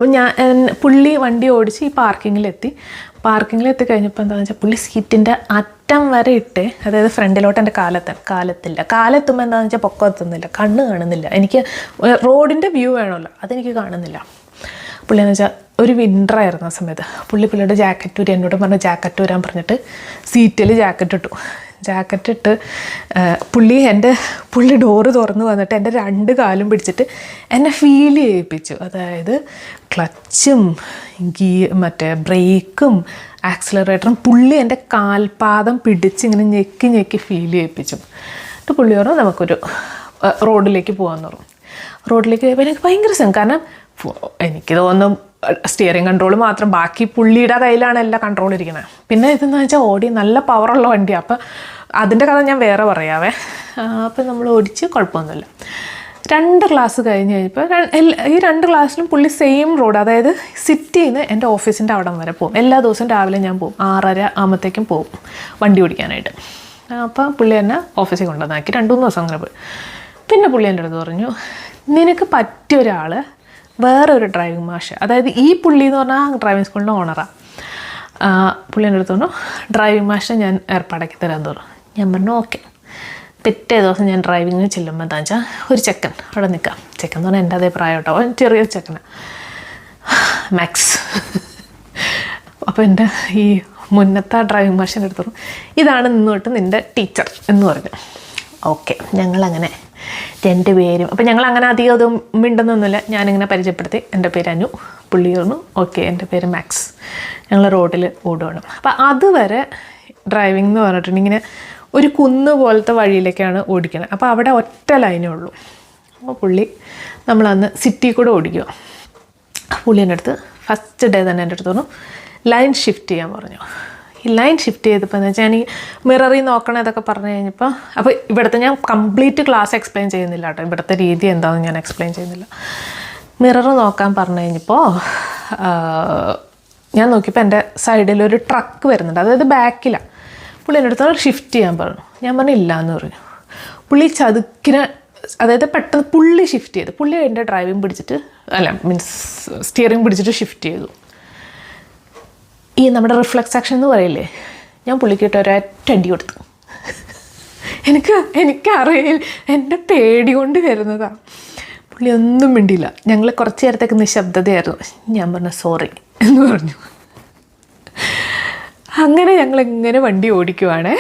അപ്പോൾ പുള്ളി വണ്ടി ഓടിച്ച് ഈ പാർക്കിങ്ങിലെത്തി കഴിഞ്ഞപ്പോൾ എന്താണെന്ന് വെച്ചാൽ പുള്ളി സീറ്റിൻ്റെ അറ്റം വരെ ഇട്ട്, അതായത് ഫ്രണ്ടിലോട്ട് എൻ്റെ കാലെത്തുമ്പോൾ എന്താണെന്ന് വെച്ചാൽ പൊക്കം എത്തുന്നില്ല, കണ്ണ് കാണുന്നില്ല. എനിക്ക് റോഡിൻ്റെ വ്യൂ വേണമല്ലോ, അതെനിക്ക് കാണുന്നില്ല. പുള്ളി എന്ന് വെച്ചാൽ ഒരു വിൻ്റർ ആയിരുന്നു ആ സമയത്ത്. പുള്ളിയുടെ ജാക്കറ്റ് ഊരി എന്നോട് പറഞ്ഞ് ജാക്കറ്റ് ഊരാൻ പറഞ്ഞിട്ട് സീറ്റിൽ ജാക്കറ്റ് ഇട്ട് പുള്ളി ഡോറ് തുറന്ന് വന്നിട്ട് എൻ്റെ 2 കാലും പിടിച്ചിട്ട് എന്നെ ഫീൽ ചെയ്യിപ്പിച്ചു. അതായത് ക്ലച്ചും മറ്റേ ബ്രേക്കും ആക്സിലറേറ്ററും പുള്ളി എൻ്റെ കാൽപാദം പിടിച്ച് ഇങ്ങനെ ഞെക്കി ഫീൽ ചെയ്യിപ്പിച്ചു. എന്നിട്ട് പുള്ളി പറഞ്ഞു നമുക്കൊരു റോഡിലേക്ക് പോകാമെന്ന് പറഞ്ഞു. റോഡിലേക്ക് പോയപ്പോൾ എനിക്ക് ഭയങ്കര രസം. കാരണം എനിക്ക് തോന്നുന്നു സ്റ്റിയറിംഗ് കൺട്രോൾ മാത്രം, ബാക്കി പുള്ളിയുടെ കയ്യിലാണ് എല്ലാ കൺട്രോൾ ഇരിക്കുന്നത്. പിന്നെ ഇതെന്ന് വെച്ചാൽ ഓടി നല്ല പവറുള്ള വണ്ടിയാണ്. അപ്പം അതിൻ്റെ കഥ ഞാൻ വേറെ പറയാവേ. അപ്പം നമ്മൾ ഓടിച്ച് കുഴപ്പമൊന്നുമില്ല. 2 ക്ലാസ് കഴിഞ്ഞ് കഴിഞ്ഞപ്പോൾ ഈ 2 ക്ലാസ്സിലും പുള്ളി സെയിം റോഡ്, അതായത് സിറ്റിയിൽ നിന്ന് എൻ്റെ ഓഫീസിൻ്റെ അവിടം വരെ പോകും. എല്ലാ ദിവസവും രാവിലെ ഞാൻ പോകും, 6:30 ആകുമ്പോഴത്തേക്കും പോകും വണ്ടി ഓടിക്കാനായിട്ട്. അപ്പോൾ പുള്ളി എന്നെ ഓഫീസിൽ കൊണ്ടുവന്നാക്കി. 2-3 ദിവസം അങ്ങനെ പോയി. പിന്നെ പുള്ളി എൻ്റെ അടുത്ത് പറഞ്ഞു, നിനക്ക് പറ്റിയ ഒരാൾ വേറൊരു ഡ്രൈവിംഗ് മാഷ്, അതായത് ഈ പുള്ളി എന്ന് പറഞ്ഞാൽ ഡ്രൈവിംഗ് സ്കൂളിൻ്റെ ഓണറാണ്. പുള്ളി എൻ്റെ അടുത്ത് പറഞ്ഞു ഡ്രൈവിംഗ് മാഷിനെ ഞാൻ ഏർപ്പാടാക്കി തരാമെന്ന് പറഞ്ഞു. ഞാൻ പറഞ്ഞു ഓക്കെ. പിറ്റേ ദിവസം ഞാൻ ഡ്രൈവിങ്ങിന് ചെല്ലുമ്പോൾ എന്താ വെച്ചാൽ ഒരു ചെക്കൻ അവിടെ നിൽക്കാം. ചെക്കൻ എന്ന് പറഞ്ഞാൽ എൻ്റെ അതേ പ്രായം കേട്ടോ, ചെറിയൊരു ചെക്കനാണ്, മാക്സ്. അപ്പോൾ എൻ്റെ ഈ മുന്നത്തെ ഡ്രൈവിംഗ് മാഷിൻ്റെ അടുത്ത് പറഞ്ഞു ഇതാണ് നിന്നോട്ട് നിൻ്റെ ടീച്ചർ എന്ന് പറഞ്ഞു. ഓക്കെ, ഞങ്ങളങ്ങനെ 2 പേരും, അപ്പോൾ ഞങ്ങളങ്ങനെ അധികം അതും മിണ്ടുന്നൊന്നുമില്ല. ഞാനിങ്ങനെ പരിചയപ്പെടുത്തി, എൻ്റെ പേര് അനു, പുള്ളി പറഞ്ഞു ഓക്കെ എൻ്റെ പേര് മാക്സ്, ഞങ്ങൾ റോഡിൽ ഓടുകയാണ്. അപ്പോൾ അതുവരെ ഡ്രൈവിംഗ് എന്ന് പറഞ്ഞിട്ടുണ്ടെങ്കിൽ ഇങ്ങനെ ഒരു കുന്ന് പോലത്തെ വഴിയിലേക്കാണ് ഓടിക്കുന്നത്. അപ്പോൾ അവിടെ ഒറ്റ ലൈനേ ഉള്ളൂ. അപ്പോൾ പുള്ളി നമ്മളന്ന് സിറ്റി കൂടെ ഓടിക്കുക. പുള്ളി എൻ്റെ അടുത്ത് ഫസ്റ്റ് ഡേ തന്നെ എൻ്റെ അടുത്ത് പറഞ്ഞു ലൈൻ ഷിഫ്റ്റ് ചെയ്യാൻ പറഞ്ഞു. ഈ ലൈൻ ഷിഫ്റ്റ് ചെയ്തപ്പോൾ എന്ന് വെച്ചാൽ ഞാൻ ഈ മിററിൽ നോക്കണം ഇതൊക്കെ പറഞ്ഞു കഴിഞ്ഞപ്പോൾ, അപ്പോൾ ഇവിടുത്തെ ഞാൻ കംപ്ലീറ്റ് ക്ലാസ് എക്സ്പ്ലെയിൻ ചെയ്യുന്നില്ല കേട്ടോ, ഇവിടുത്തെ രീതി എന്താണെന്ന് ഞാൻ എക്സ്പ്ലെയിൻ ചെയ്യുന്നില്ല. മിറർ നോക്കാൻ പറഞ്ഞു കഴിഞ്ഞപ്പോൾ ഞാൻ നോക്കിയപ്പോൾ എൻ്റെ സൈഡിലൊരു ട്രക്ക് വരുന്നുണ്ട്, അതായത് ബാക്കിലാണ്. പുള്ളി എൻ്റെ അടുത്ത് ഷിഫ്റ്റ് ചെയ്യാൻ പറഞ്ഞു. ഞാൻ പറഞ്ഞു ഇല്ല എന്ന് പറഞ്ഞു. പുള്ളി ചതുക്കിന്, അതായത് പെട്ടെന്ന് പുള്ളി ഷിഫ്റ്റ് ചെയ്തു. പുള്ളി എൻ്റെ ഡ്രൈവിംഗ് പിടിച്ചിട്ട് സ്റ്റിയറിംഗ് പിടിച്ചിട്ട് ഷിഫ്റ്റ് ചെയ്തു. ഈ നമ്മുടെ റിഫ്ലക്സ് ആക്ഷൻ എന്ന് പറയില്ലേ, ഞാൻ പുള്ളിക്കിട്ട് ഒരൊറ്റ അടി കൊടുത്തു. എനിക്കറിയില്ല, എൻ്റെ പേടി കൊണ്ട് വരുന്നതാണ്. പുള്ളി ഒന്നും മിണ്ടിയില്ല. ഞങ്ങൾ കുറച്ച് നേരത്തേക്ക് നിശബ്ദതയായിരുന്നു. ഞാൻ പറഞ്ഞു സോറി എന്ന് പറഞ്ഞു. അങ്ങനെ ഞങ്ങളിങ്ങനെ വണ്ടി ഓടിക്കുവാണേ.